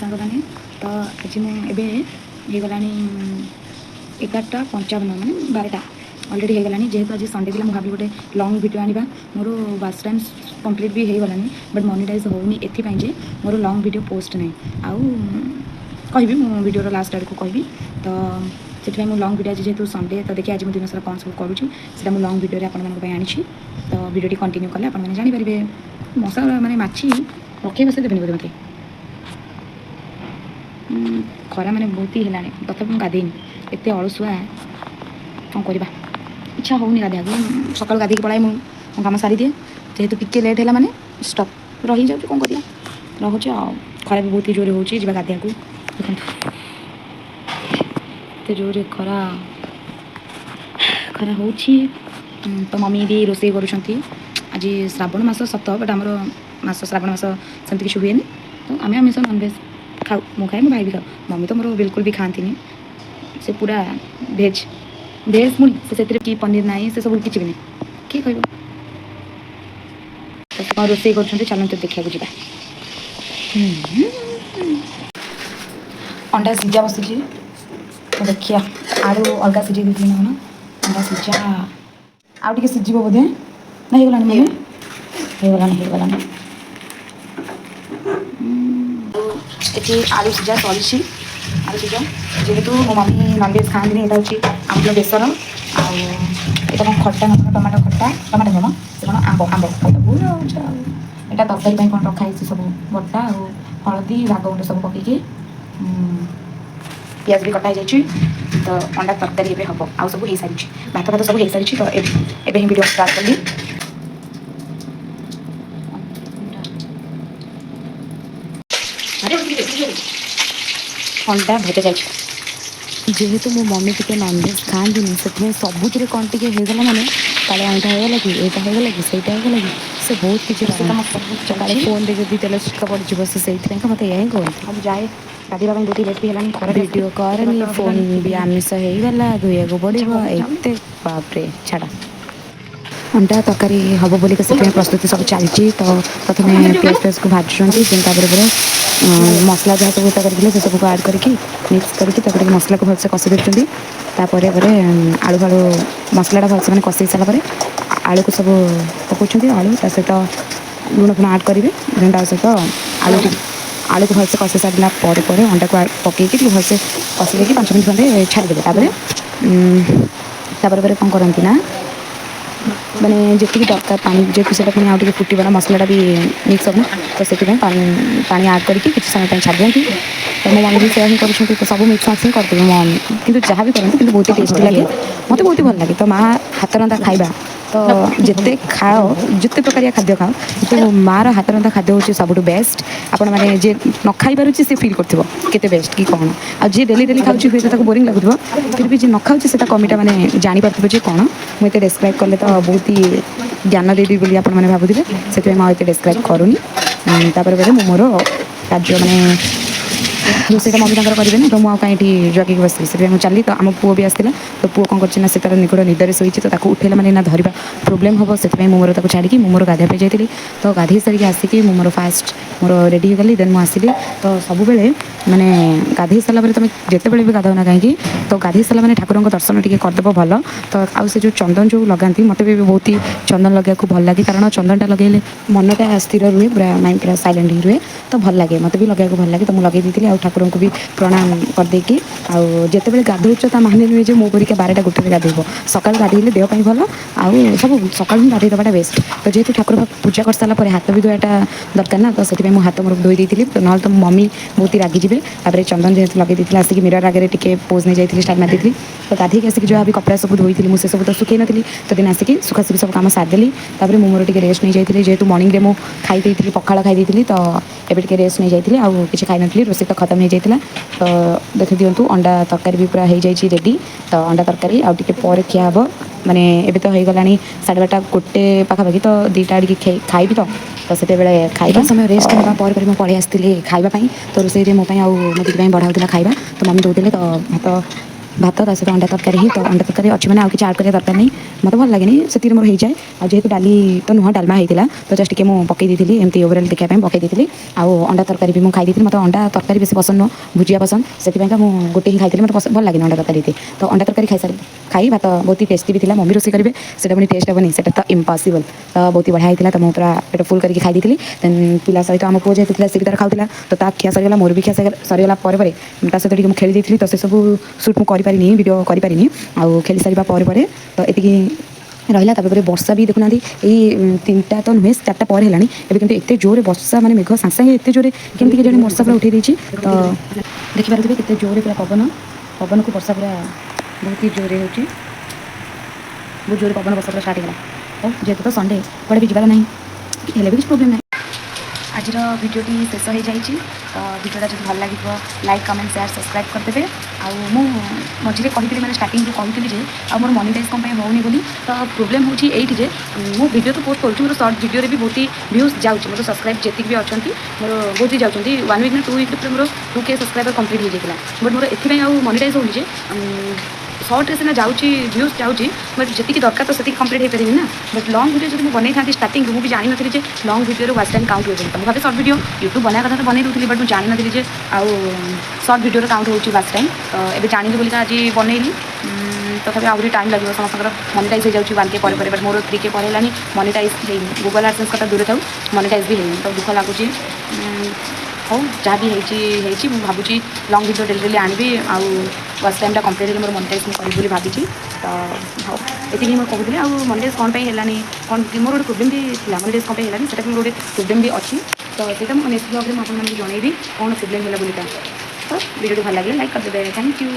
सांग मैंने तो आज मुझे गला 11:55 मैंने 12टा अलरेडी हो गलानी जेहेतु आज संडे थी मुझे गोटे लंग वीडियो आने मोर वाच टाइम कंप्लीट भी हो गलानी बट मोनेटाइज होनी एपाई मोर लंग वीडियो पोस्ट नहीं आउ कहि मो वीडियो लास्ट आड़ को कहि तो से लंग वीडियो आज जेहेतु संडे तो देखिए आज दिन सारा कौन सब करुँची मुझे लंग वीडियो आनी तो वीडियो कंटिन्यू कले आपने जानीपारे मशा मैंने माछी रखे बस देवेनि बोधे मत खरा मैंने बहुत ही है तथा मुझे गाधेनी एत अलसुआ कौन करवा इच्छा होनी गाधा सकाल गाधे पलाए मो काम सारी दिए जेहेतु टिके लेट है मैंने स्टप रही जाऊँ कौन कर रोचे खरा भी बहुत जोर हो गाधिया को देखते जोर खरा खरा हो तो मम्मी भी रोसे कर आज श्रावण मास सत बट आम मास श्रावण मास सेमती किसी हुए तो आम आमिष नॉनभेज खाऊ मु खाए मो भाई भी खाऊ मम्मी तो मोर बिल्कुल भी खाती से पूरा भेज भेज मुड़ी से कि पनीर ना से सब किसी भी नहीं किए कह कौन रोसे कर चलते देखा जा अंडा सिझा बसुची तो देखिए आलू अलग सिझे देती ना अंडा सिझा आउ टे सिझ बोधे ना हो गलानी हो ये आलू सिझा चली आलू सिझा जेहेतु मो मम्मी नॉनभेज खाती यहाँ हूँ आमल बेसर आटा कौन खटा न टमाटो खटा टमाटो कौन से कौन आंब आंब यहाँ तरकारी कौन रखाई सब बटा हलदी राग गुंड सब पकईकि पियाज भी कटा जाइए तो अंडा तरकारी एवं हम आउ सब हो सारी भात भात सब हो सारी तो एवं ही वीडियो स्टार्ट कली अंडा भजा जाइए जेहेतु मो मम्मी टी नॉनभेज खाती से सबुथ कौन टी होगला मैंने काले अंडा होगा कि यहाँ होगा कि सहीटा होगा कि से बहुत किसी काले फोन दे जब तेल छिटका पड़ से मत यही कहते अब जाए गाधीवा बहुत लेट भी है वीडियो करनी फोन भी आमिष होगला धोया को पड़ो एत बापरे छाड़ा अंडा तरकारी हम बोलिक से प्रस्तुति सब चलती तो प्रथम पियाज पियाज को भाजुंट मसला जहाँ सब करते से सबको आड करके मिक्स करके मसला को भलसे कषि देते आलू फालू मसलाटा भलसे मैंने कषि सारापर आलू को सब पकाउं आलू ता सहित लुण फुण आड करेंगे ता सहित आलू को भलसे कषि सारा पर अंडा को पकईकि भलसे कषि देकी 5 मिनट खंडे छाड़देवे तापर कौन करती ना मैंने जी दरकार पानी जेहतु से पुणी आगे फुटबा मसलाटा भी मिक्स हम तो से पानी आड करके किसी समय छाड़ दिखाती तो मो मम्मी भी से ही कर सब मिक्स मैक्स करदेवे मो कि जहाँ भी करते कि बहुत ही टेस्टी लगे मत बहुत ही भल लगे तो माँ हाथ रंधा खाଇବା तो जिते खाओ जिते प्रकार खाद्य खाओ तो मार हाथ रंधा खाद्य हूँ सब बेस्ट आपण मैंने जे न खाई पारे सी फिल करते बेस्ट कि कौन आ जी डेली डेली खाऊँ हुए तो बोरिंग लगुव फिर भी जी न खाऊँ से कमीटा मैंने जापारे जे कौन मुझे डिस्क्राइब कले तो बहुत ही ज्ञान देदी बोली आप भावुए से मुझे डिस्क्राइब करूनी तापर मोर कार्य मैंने रोसईटा मम्मी तक करेंगे तो मुझे कहीं जगह बस से चली तो आम पुओ भी आसला तो पुओ कौन कर तार निकट निदर शोई तो उठेला मैंने ना धरवा प्रोब्लेम हम से मोर छाड़ी मोर गाधे जाइए तो गाधे सारिक आसिक मोर फास्ट मोर रेडी हो गली देन मुझे आसली तो सब मैंने गाधे सारापर तुम जिते भी गाधो ना कहीं तो गाधे सारा मैंने ठाकुर दर्शन टी करदेव भल तो आउ से जो चंदन जो लगाती मत भी बहुत ही चंदन लगे भल लगे कारण चंदनटा लगे मनटा स्थिर रुहे पूरा माइंड पूरा साइलेंट ही रुहे तो भल लगे मत भी लगे भल लगे तो मुझे लगे आ ठाकुर को भी प्रणाम करदेकी आते गाधोच माने नुहे जो मो परिका 12टा गोटे गाधेब सकाल गाधेले देहपाई भल आउ सब सकाल ही गाधे देवाटा बेस्ट तो जेहतु ठाकुर पूजा कर सारापर हाथ भी धोयाटा दरकार ना तो से हाथ मोर धोई देती ना तो मम्मी बहुत ही रागी जाए तापर चंदन जेहतु लगे देती आसिक मिरर आगे टे पोज नहीं जाती स्टाइल मारी तो गाधे आसिक जो भी कपड़ा सब धोई मुझे सब तो सुखई नी तो दिन आसिक सुखासुखी सब कम सारिदेली तापर मोर टे रेस्ट नहीं जाती जेहतु मर्निंग में खाई देती पखाड़ खाई देती तो एवं टे रेस्ट नहीं जाती आउ कि खाई नी रोसे तो खत्म हो जाता तो देखी दिंतु अंडा तरकारी भी पूरा हो जाए रेडी तो अंडा तरकारी आउ टे पर खिया हे माने एबे तो हो गला 12:30 गोटे पाखापाखि तो 2टा आड़े खाइबी तो से खाइबा समय रेस्ट करवा पर मुझे पलि आसती खावाई तो रोसे मोपाई मो दीदी बढ़ाऊला खाइबा तो मम्मी दौले तो भात भात ता सहित अंडा तरकारी ही तो अंडा तरकारी अच्छी मैंने आउ कि आड करिया दरकार नहीं मत भल लगे से मोर हो जाए आ जेहेतु डाली तो नुह डालमा होता तो जस्ट टे मुझे पकई दी एमती ओवरअल देखा पकई दी आउ अंडा तरकारी भी मुझे खाई मत अंडा तरकारी बेस पसंद नुह भुजिया पसंद से मुझे गोटे ही खाई मत भल लगे अंडा तरकारी तो अंडा तरकारी खाई सारी खाई भात बहुत ही टेस्टी भी था मम्मी रोसे करेंगे से पुणी टेस्ट हेनी से तो इम्पॉसिबल तो बहुत ही बढ़िया होता तो मुझे पूरा पेट फुल करके खाई दी देन पिला सहित आम पुओ जेहतु सी तार खाऊला तो ता खिया सरीगला मोर भी खिया सरीगला सहित मुझे खेली देती तो से सब सुट मुझे करें वीडियो करें आउ खेली सारा पर तो ये रहा तापर वर्षा भी देखुना यही 3टा तो नुहे 4टा पर है एवं एत जोरे वर्षा माने मेघ सागे सागे एत जोरे केमती जन वर्षा पूरा उठे देती तो देखिए केते जोरे पूरा पवन पवन को वर्षा पूरा बहुत ही जोरे हो बहुत जोरे पवन वर्षा पूरा स्टार्ट होगा तो जेहेतु तो संडे कड़े भी जबार ना भी किसी प्रोब्लेम ना आज भिडियोटी शेष हो जाए तो भिडियोटा जो भल लगे लाइक कमेंट शेयर सब्सक्राइब करदे मझे कही मैंने स्टार्टिंग कही मोर मोनिटाइज कम होनी बोली तो प्रोब्लेम होची ये मो वीडियो तो पोस्ट करुँ मोर सर्ट वीडियो भी बहुत ही व्यूज जाऊँगी मोर सब्सक्राइब जी भी अच्छा मोर बहुत ही जाऊँगी 1 वीक ना 2 वीक मोर 2K सब्सक्राइबर कंप्लीट हो जाता बट मोर एथपाई आउ मोनिटाइज होनी सर्ट्रे सीना जाऊँगी व्यूज जाऊँगी बट जी दरकार तो से कंप्लीट हो पारे ना बट लंग वीडियो जो बन था स्टार्टिंग मुझे जानी नी long video watch time count हो मुझे सर्ट वीडियो यूट्यूब बना कथा तो बन दूसरी बट मुझे जानी नी आउ सर्ट वीडियो काउंट हो वाच टाइम तो ये जानी बोलिका आज बनइली तथापि आहरी टाइम लगे समस्त मोनिटाइज हो जाऊँगी 1K पर बट मोर 3K पर है मोनिटाइज गूगल एडसेंस कथा दूर था मोनिटाइज भी है तो दुख लगुच हो जहाँ भी मुझे भावुँ लंग वीडियो डेली डेली आनी आउ वाच टाइम कंप्लीट है मोर मोनिटाइज मुझे भावी तो हाँ ये मुझे कहूँगी आउ मोनिटाइज कौन है कौन मोर गोटे प्रोब्लेम भी थी मोनिटाइज कौन है से गोटे प्रोब्लेम भी अच्छी तो सीटा मुझे नेक्स्ट ब्लॉग में आपको जनइबी कौन प्रोब्लेम है बोलिका तो वीडियो भल लगे लाइक करदे थैंक यू।